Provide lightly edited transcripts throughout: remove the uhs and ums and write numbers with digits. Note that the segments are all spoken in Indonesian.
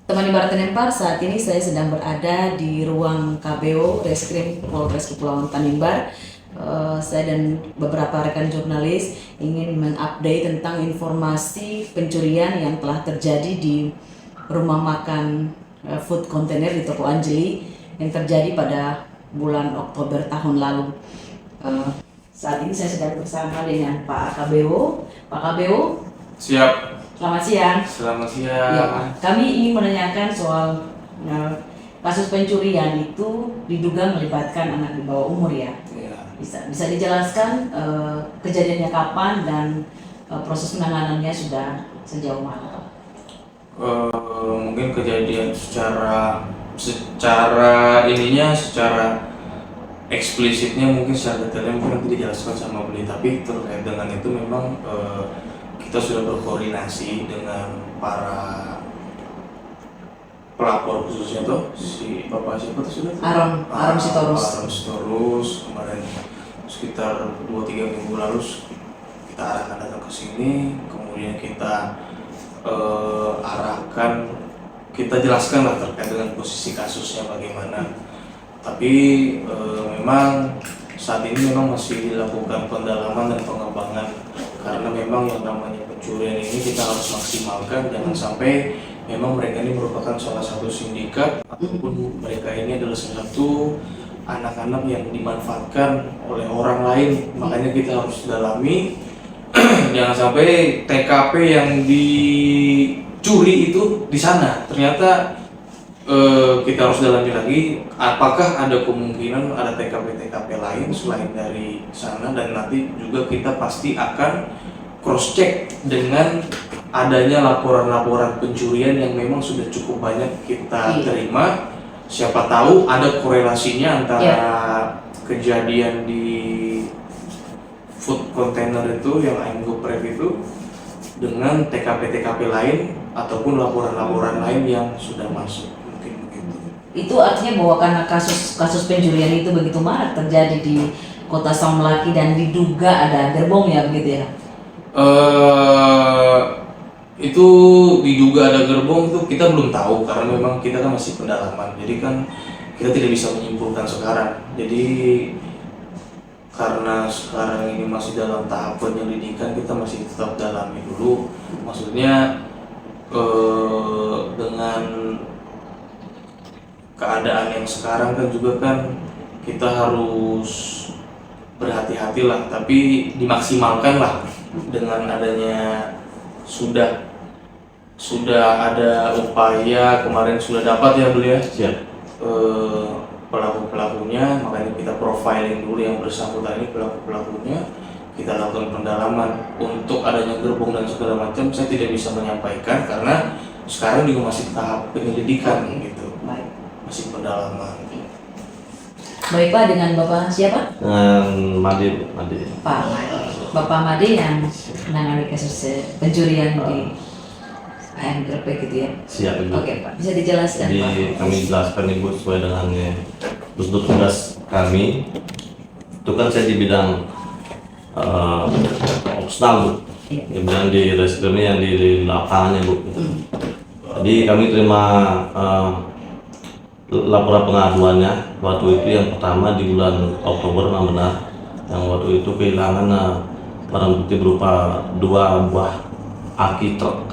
Teman Ibarat Tanimbar, saat ini saya sedang berada di ruang KBO Reskrim Polres Kepulauan Tanimbar. Saya dan beberapa rekan jurnalis ingin mengupdate tentang informasi pencurian yang telah terjadi di rumah makan food container di Toko Anjeli yang terjadi pada bulan Oktober tahun lalu. Saat ini saya sedang bersama dengan Pak KBO. Pak KBO, Siap. selamat siang. Selamat Ya, siang. Pak. Kami ingin menanyakan soal kasus pencurian itu diduga melibatkan anak di bawah umur ya. Ya. Bisa dijelaskan kejadiannya kapan dan proses penanganannya sudah sejauh mana, Pak? Mungkin kejadian secara eksplisitnya mungkin secara detailnya mungkin nanti dijelaskan sama beliau, tapi terkait dengan itu memang kita sudah berkoordinasi dengan para pelapor, khususnya tuh si Bapak siapa tuh sudah? Aron Sitorus. Aron Sitorus kemarin sekitar 2-3 minggu lalu kita arahkan datang ke sini, kemudian kita arahkan, kita jelaskan lah terkait dengan posisi kasusnya bagaimana. Tapi memang saat ini memang masih dilakukan pendalaman dan pengembangan, karena memang yang namanya pencurian ini kita harus maksimalkan, jangan sampai memang mereka ini merupakan salah satu sindikat ataupun mereka ini adalah salah satu anak-anak yang dimanfaatkan oleh orang lain. Makanya kita harus dalami jangan sampai TKP yang dicuri itu di sana. Ternyata kita harus dalami lagi apakah ada kemungkinan ada TKP lain selain dari sana, dan nanti juga kita pasti akan cross check dengan adanya laporan-laporan pencurian yang memang sudah cukup banyak kita terima. Siapa tahu ada korelasinya antara kejadian di food container itu yang ayam geprek itu dengan TKP lain ataupun laporan-laporan lain yang sudah masuk, mungkin begitu. Itu artinya bahwa karena kasus pencurian itu begitu marak terjadi di Kota Saung Melaki dan diduga ada gerbong ya, begitu ya? Itu diduga ada gerbong itu kita belum tahu, karena memang kita kan masih pendalaman, jadi kan kita tidak bisa menyimpulkan sekarang. Jadi karena sekarang ini masih dalam tahap penyelidikan, kita masih tetap dalami dulu. Maksudnya dengan keadaan yang sekarang kan juga kan kita harus berhati-hati lah, tapi dimaksimalkan lah dengan adanya sudah ada upaya kemarin, sudah dapat ya beliau pelaku-pelakunya, makanya kita profiling dulu yang bersangkutan ini, pelaku-pelakunya kita lakukan pendalaman. Untuk adanya gerbong dan segala macam saya tidak bisa menyampaikan karena sekarang juga masih tahap penyelidikan gitu, masih pendalaman. Baik Pak, dengan Bapak siapa? Dengan Made. Pak Made. Bapak Made yang menangani kasus pencurian di ayam geprek gitu ya? Siap Ibu. Oke Pak, bisa dijelaskan Jadi Pak? kami jelaskan Ibu sesuai dengan tugas kami. Itu kan saya di bidang opsional Bu. Di bidang di reskrimnya yang di lapangan ya Bu. Jadi kami terima laporan pengaduannya waktu itu, yang pertama di bulan Oktober memang benar, yang waktu itu kehilangan barang bukti berupa 2 buah aki truk,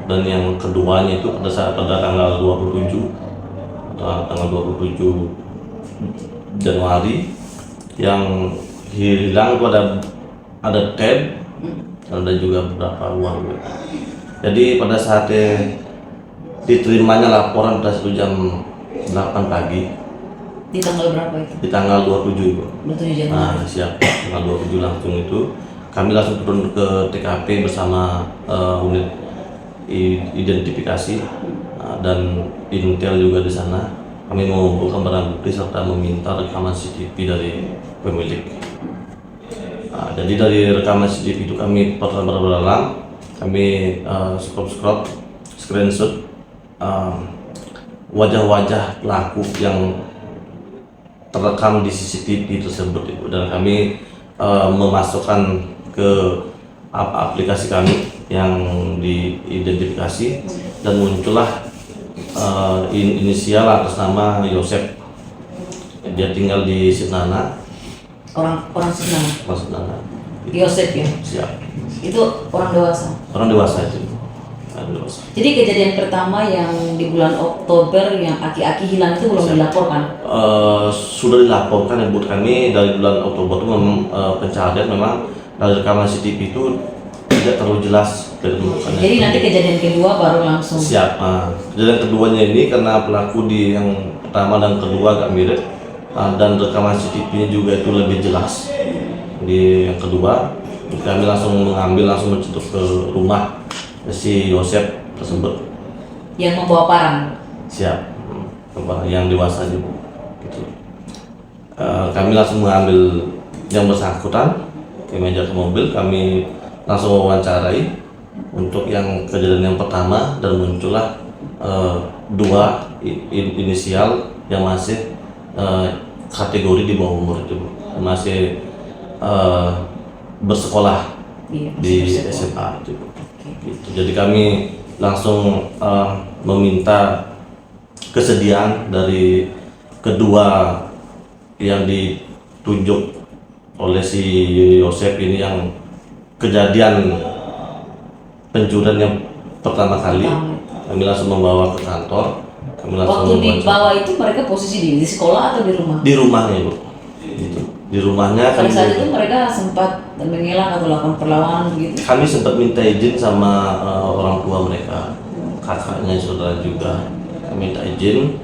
dan yang keduanya itu pada tanggal 27 Januari yang hilang itu ada tab, ada juga beberapa uang. Jadi pada saatnya diterimanya laporan pada 1 jam 8 pagi. Di tanggal berapa itu? Di tanggal 27 Ibu. 27 Januari. Nah, siap. Tanggal 27 langsung itu kami langsung turun ke TKP bersama unit identifikasi dan Intel juga di sana. Kami mengumpulkan barang bukti serta meminta rekaman CCTV dari pemilik. Jadi dari rekaman CCTV itu kami perdalam, kami screenshot wajah-wajah pelaku yang terekam di CCTV tersebut, dan kami memasukkan ke aplikasi kami yang diidentifikasi dan muncullah inisial atas nama Yosep. Dia tinggal di Sinana. Orang Sinana. Mas Sinana. Yosep ya. Siap. Itu orang dewasa. Orang dewasa itu. Orang dewasa. Jadi kejadian pertama yang di bulan Oktober yang aki-aki hilang itu belum dilaporkan? Sudah dilaporkan ya Bu. Kami dari bulan Oktober itu pencarian memang dari rekaman CCTV itu tidak terlalu jelas ketemuannya. Jadi nanti kejadian kedua baru langsung. Siap. Kejadian keduanya ini karena pelaku di yang pertama dan kedua agak mirip dan rekaman CCTV-nya juga itu lebih jelas. Di yang kedua kami langsung mencetuk ke rumah si Yosep tersebut. Yang membawa parang. Siap. Yang dewasa juga. Gitu. Kami langsung mengambil yang bersangkutan, kami ajak ke mobil, kami langsung wawancarai untuk yang kejadian yang pertama dan muncullah dua inisial yang masih kategori di bawah umur itu, masih bersekolah di SMA itu. Gitu. Jadi kami langsung meminta kesediaan dari kedua yang ditunjuk oleh si Yosep ini yang kejadian pencurian yang pertama kali. Kami langsung membawa ke kantor. Waktu dibawa itu mereka posisi di sekolah atau di rumah? Di rumahnya Bu. Gitu. Di rumahnya. Pada saat itu mereka sempat mengelak atau lakukan perlawanan begitu? Kami sempat minta izin sama orang tua mereka, kakaknya, saudara juga. Kami minta izin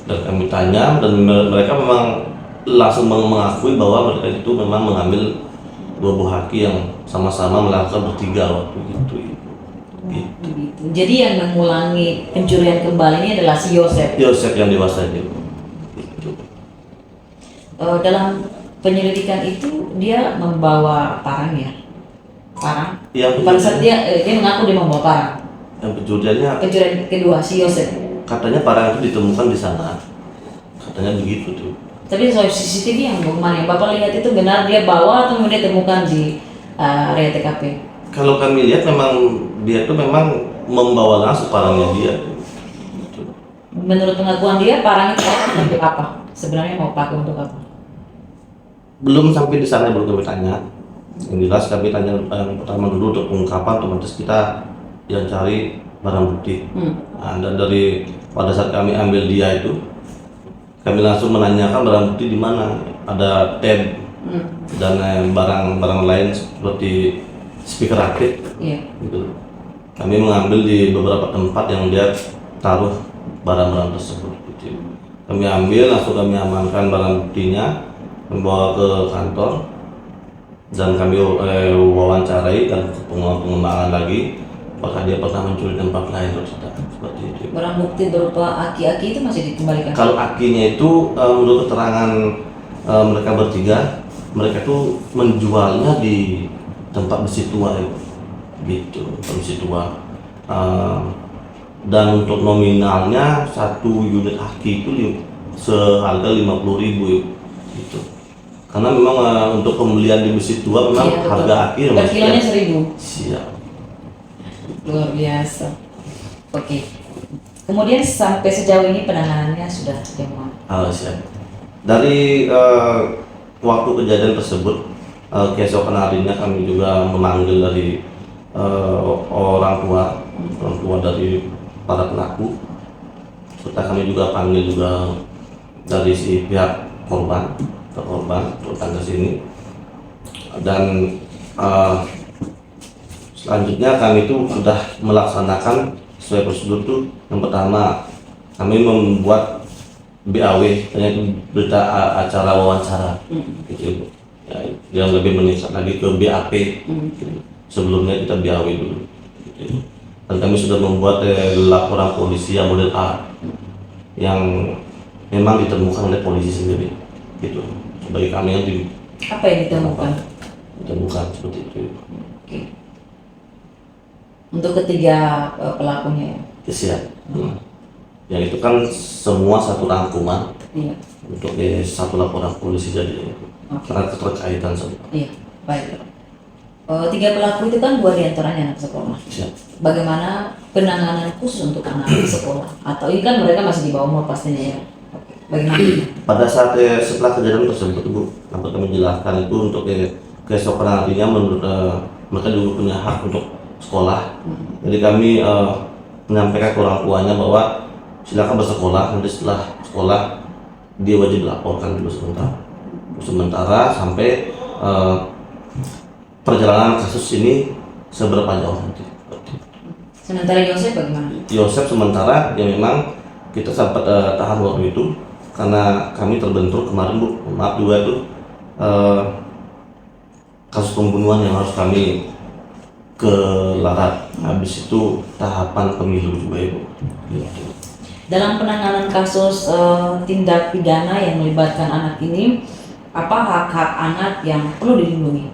dan kami tanya dan mereka memang langsung mengakui bahwa mereka itu memang mengambil dua buah haki yang sama-sama melakukan bertiga waktu itu. Gitu. Jadi yang mengulangi pencurian kembali ini adalah si Yosep. Yosep yang dewasa itu. Gitu. Dalam penyelidikan itu dia membawa parang ya, parang. Yang Pada saat dia mengaku dia membawa parang. Yang pencuriannya. Pencurian kedua si Yosep. Katanya parang itu ditemukan di sana. Katanya begitu tuh. Tapi soal CCTV yang bagaimana? Yang Bapak lihat itu benar dia bawa atau dia temukan di area TKP? Kalau kami lihat memang dia tuh memang membawa langsung parangnya dia. Gitu. Menurut pengakuan dia parang itu untuk apa? Sebenarnya mau pakai untuk apa? Belum sampai di sana belum kami tanya. Yang jelas kami tanya yang pertama dulu untuk pengungkapan, otomatis kita yang cari barang bukti. Nah, dan dari pada saat kami ambil dia itu, kami langsung menanyakan barang bukti di mana. Ada tab dan barang-barang lain seperti speaker aktif. Gitu. Kami mengambil di beberapa tempat yang dia taruh barang-barang tersebut. Gitu. Kami ambil, langsung kami amankan barang buktinya, membawa ke kantor dan kami wawancarai dan pengembangan lagi apakah dia pernah mencuri tempat lain atau tidak, seperti itu. Barang bukti berupa aki-aki itu masih dikembalikan? Kalau akinya itu menurut keterangan mereka bertiga, mereka tuh menjualnya di tempat besi tua gitu, besi tua. Dan untuk nominalnya satu unit aki itu seharga 50.000 gitu. Karena memang untuk pembelian di besi tua memang harga aki per kilonya 1.000. Siap. Luar biasa. Oke. Kemudian sampai sejauh ini penanganannya sudah bagaimana? Siap. Dari waktu kejadian tersebut, keesokan harinya kami juga memanggil dari orang tua dari para pelaku, serta kami juga panggil juga dari si pihak korban datang ke sini. Dan selanjutnya kami itu sudah melaksanakan sesuai prosedur tuh. Yang pertama kami membuat BAW, yaitu berita acara wawancara, gitu. Ya, yang lebih meningkat lagi ke BAP. Gitu. Sebelumnya kita BAW dulu. Gitu. Dan kami sudah membuat laporan polisi yang model A, yang memang ditemukan oleh polisi sendiri. Gitu. Sebagai kami yang apa yang ditemukan? Ditemukan seperti itu. Oke. Untuk ketiga pelakunya ya? Siap. Yang itu kan semua satu rangkuman. Iya. Untuk satu laporan polisi jadi karena keterkaitan semua. Iya, baik. Tiga pelaku itu kan 2 diantaranya anak sekolah. Siap. Bagaimana penanganan khusus untuk anak sekolah? Atau ini kan mereka masih di bawah umur pastinya ya? Bagaimana? Pada saat setelah kejadian tersebut Bu, dapat kami jelaskan itu untuk keesokan harinya menurut mereka juga punya hak untuk sekolah. Jadi kami menyampaikan ke orang tuanya bahwa silakan bersekolah, nanti setelah sekolah dia wajib laporkan dulu sementara sampai perjalanan kasus ini seberapa jauh nanti. Sementara Yosef bagaimana? Yosef sementara ya memang kita sempat tahan waktu itu karena kami terbentur kemarin Bu, maaf juga itu kasus pembunuhan yang harus kami ke Larat. Habis itu tahapan pemilu juga Ibu. Dalam penanganan kasus tindak pidana yang melibatkan anak ini, apa hak-hak anak yang perlu dilindungi?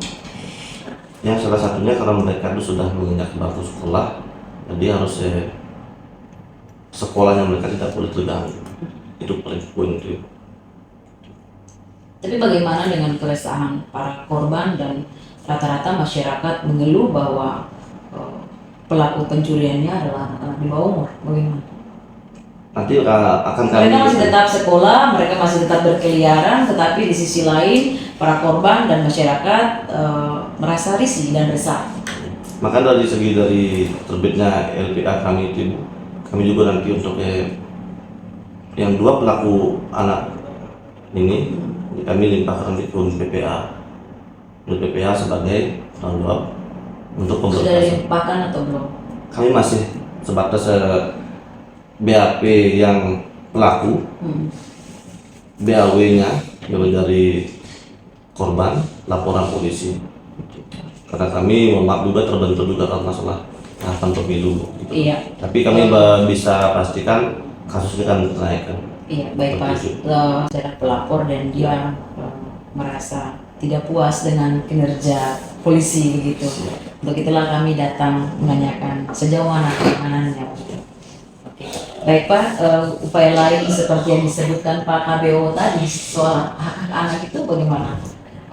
Yang salah satunya karena mereka itu sudah menginjak bangku sekolah, jadi harus sekolahnya mereka tidak boleh terganggu. Itu paling poin itu. Tapi bagaimana dengan keresahan para korban dan rata-rata masyarakat mengeluh bahwa pelaku pencuriannya adalah anak-anak di bawah umur? Bagaimana? Nanti akan kami Mereka masih tetap sekolah, mereka masih tetap berkeliaran, tetapi di sisi lain para korban dan masyarakat merasa risih dan resah. maka dari segi dari terbitnya LPA kami itu, kami juga nanti untuk yang 2 pelaku anak ini kami limpahkan ke PPA. PPA sebagai tanggung jawab untuk Sudah pemberkasan. dilimpahkan atau belum? Kami masih sebatas BAP yang pelaku, BAW-nya dari korban, laporan polisi. Karena kami mohon maaf juga terbentur juga karena masalah tahapan pemilu. Gitu. Iya. Tapi kami bisa pastikan kasusnya akan ternaikkan. Iya, baik Pak. Secara pelapor dan dia merasa tidak puas dengan kinerja polisi begitu. Untuk itulah kami datang menanyakan sejauh mana penanganannya. Oke. Baik Pak, upaya lain seperti yang disebutkan Pak KBO tadi soal hak anak itu bagaimana?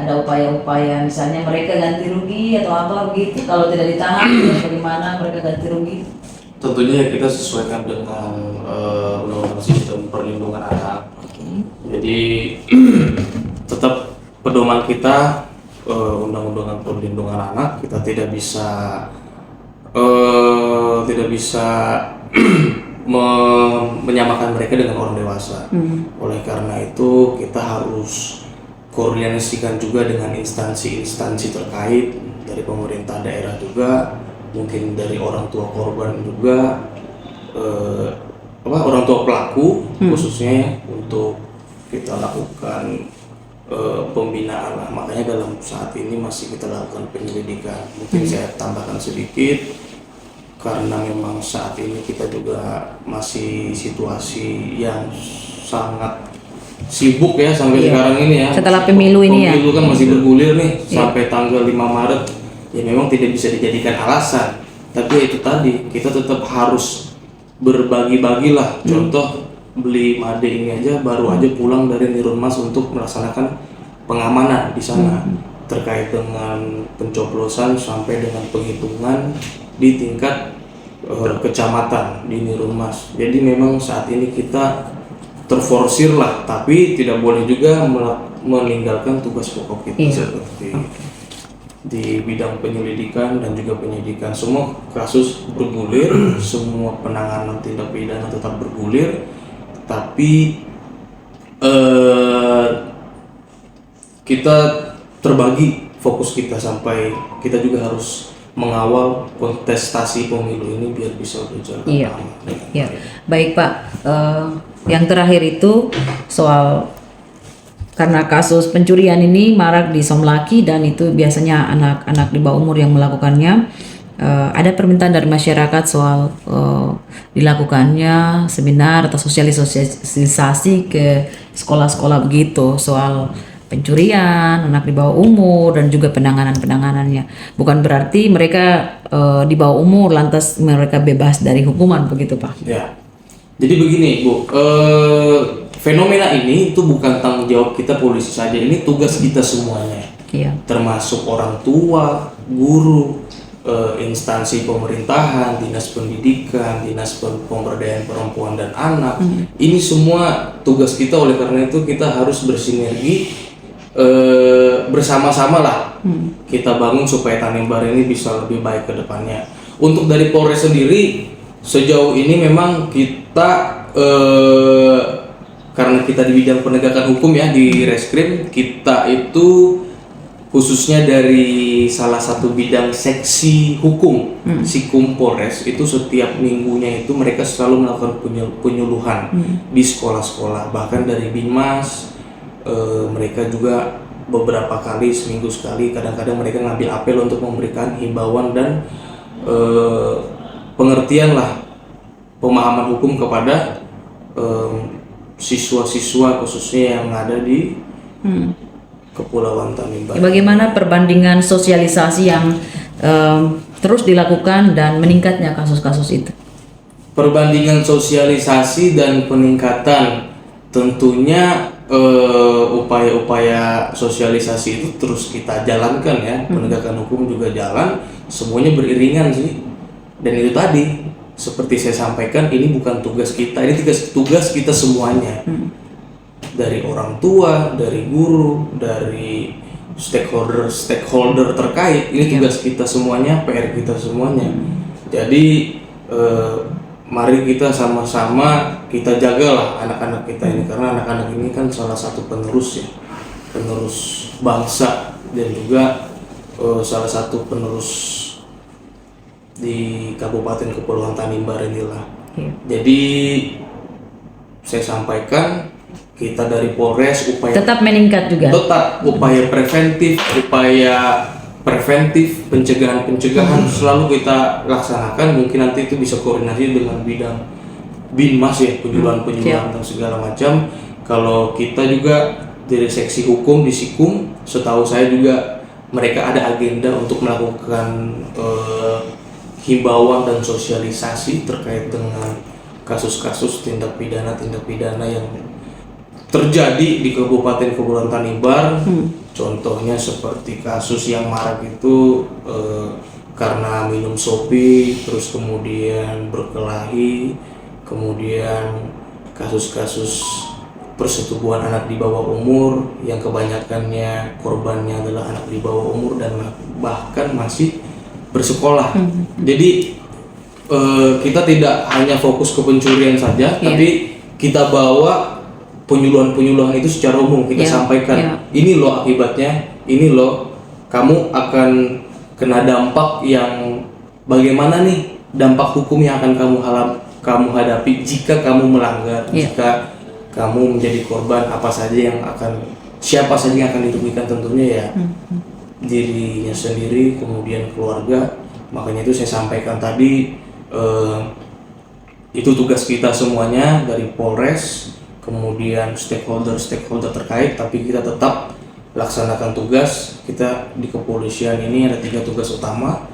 Ada upaya-upaya misalnya mereka ganti rugi atau apa begitu? Kalau tidak ditahan, bagaimana mereka ganti rugi? Tentunya ya kita sesuaikan dengan undang-undang sistem perlindungan anak. Jadi tetap pedoman kita undang-undang perlindungan anak, kita tidak bisa menyamakan mereka dengan orang dewasa. Oleh karena itu kita harus koordinasikan juga dengan instansi-instansi terkait dari pemerintah daerah juga, mungkin dari orang tua korban juga, orang tua pelaku khususnya ya, untuk kita lakukan pembinaan lah. Makanya dalam saat ini masih kita lakukan penyelidikan. Mungkin saya tambahkan sedikit karena memang saat ini kita juga masih situasi yang sangat sibuk ya sampai sekarang ini ya. Setelah pemilu ini ya. Pemilu kan masih bergulir nih sampai tanggal 5 Maret. Ya memang tidak bisa dijadikan alasan. Tapi itu tadi kita tetap harus berbagi-bagilah. Contoh beli made ini aja baru aja pulang dari Nirunmas untuk melaksanakan pengamanan di sana terkait dengan pencoblosan sampai dengan penghitungan di tingkat kecamatan di Nirunmas. Jadi memang saat ini kita terforsir lah, tapi tidak boleh juga meninggalkan tugas pokok kita seperti di bidang penyelidikan dan juga penyidikan. Semua kasus bergulir, semua penanganan tindak pidana tetap bergulir, tapi kita terbagi fokus kita sampai kita juga harus mengawal kontestasi pemilu ini biar bisa berjalan. Iya. Ya. Baik Pak, yang terakhir itu soal karena kasus pencurian ini marak di Somlaki dan itu biasanya anak-anak di bawah umur yang melakukannya. Ada permintaan dari masyarakat soal dilakukannya seminar atau sosialisasi ke sekolah-sekolah begitu soal pencurian anak di bawah umur dan juga penanganannya. Bukan berarti mereka di bawah umur lantas mereka bebas dari hukuman begitu Pak? Ya. Jadi begini Bu, fenomena ini itu bukan tanggung jawab kita polisi saja, ini tugas kita semuanya. Iya. Termasuk orang tua guru, instansi pemerintahan, dinas pendidikan, dinas pemberdayaan perempuan dan anak. Ini semua tugas kita, oleh karena itu kita harus bersinergi bersama-sama lah. Kita bangun supaya Tanimbar ini bisa lebih baik ke depannya. Untuk dari Polres sendiri, sejauh ini memang kita karena kita di bidang penegakan hukum ya di Reskrim, kita itu khususnya dari salah satu bidang seksi hukum Sikum Polres itu setiap minggunya itu mereka selalu melakukan penyuluhan di sekolah-sekolah, bahkan dari Binmas mereka juga beberapa kali, seminggu sekali, kadang-kadang mereka ngambil apel untuk memberikan himbauan dan pengertian lah, pemahaman hukum kepada siswa-siswa khususnya yang ada di Kepulauan Tanimbar. Bagaimana perbandingan sosialisasi yang terus dilakukan dan meningkatnya kasus-kasus itu? Perbandingan sosialisasi dan peningkatan, tentunya upaya-upaya sosialisasi itu terus kita jalankan ya. Penegakan hukum juga jalan, semuanya beriringan sih. Dan itu tadi, seperti saya sampaikan, ini bukan tugas kita, ini tugas kita semuanya. Dari orang tua, dari guru, dari stakeholder terkait, ini tugas kita semuanya, PR kita semuanya. Jadi mari kita sama-sama kita jagalah anak-anak kita ini, karena anak-anak ini kan salah satu penerus ya, penerus bangsa dan juga salah satu penerus di Kabupaten Kepulauan Tanimbar inilah. Jadi saya sampaikan, kita dari Polres upaya tetap meningkat juga. Tetap upaya preventif, pencegahan selalu kita laksanakan. Mungkin nanti itu bisa koordinasi dengan bidang Binmas ya, penyuluhan dan segala macam. Kalau kita juga dari seksi hukum di Sikum, setahu saya juga mereka ada agenda untuk melakukan himbauan dan sosialisasi terkait dengan kasus-kasus tindak pidana yang terjadi di Kabupaten Kepulauan Tanimbar. Contohnya seperti kasus yang marak itu karena minum sopi, terus kemudian berkelahi, kemudian kasus-kasus persetubuhan anak di bawah umur yang kebanyakannya korbannya adalah anak di bawah umur dan bahkan masih bersekolah. Jadi kita tidak hanya fokus ke pencurian saja, tapi kita bawa penyuluhan itu secara umum, kita sampaikan, ini loh akibatnya, ini loh kamu akan kena dampak yang bagaimana nih, dampak hukum yang akan kamu hadapi jika kamu melanggar, jika kamu menjadi korban, siapa saja yang akan dirugikan, tentunya ya dirinya sendiri, kemudian keluarga. Makanya itu saya sampaikan tadi, itu tugas kita semuanya dari Polres, kemudian stakeholder terkait, tapi kita tetap laksanakan tugas kita di kepolisian ini. Ada 3 tugas utama: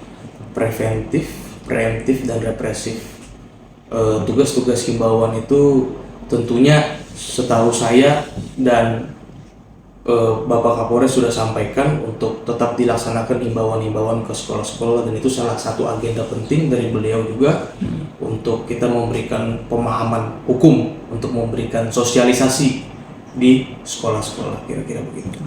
preventif, preemptif, dan represif. Tugas-tugas himbauan itu tentunya setahu saya dan Bapak Kapolres sudah sampaikan untuk tetap dilaksanakan himbauan-himbauan ke sekolah-sekolah, dan itu salah satu agenda penting dari beliau juga untuk kita memberikan pemahaman hukum, untuk memberikan sosialisasi di sekolah-sekolah, kira-kira begitu.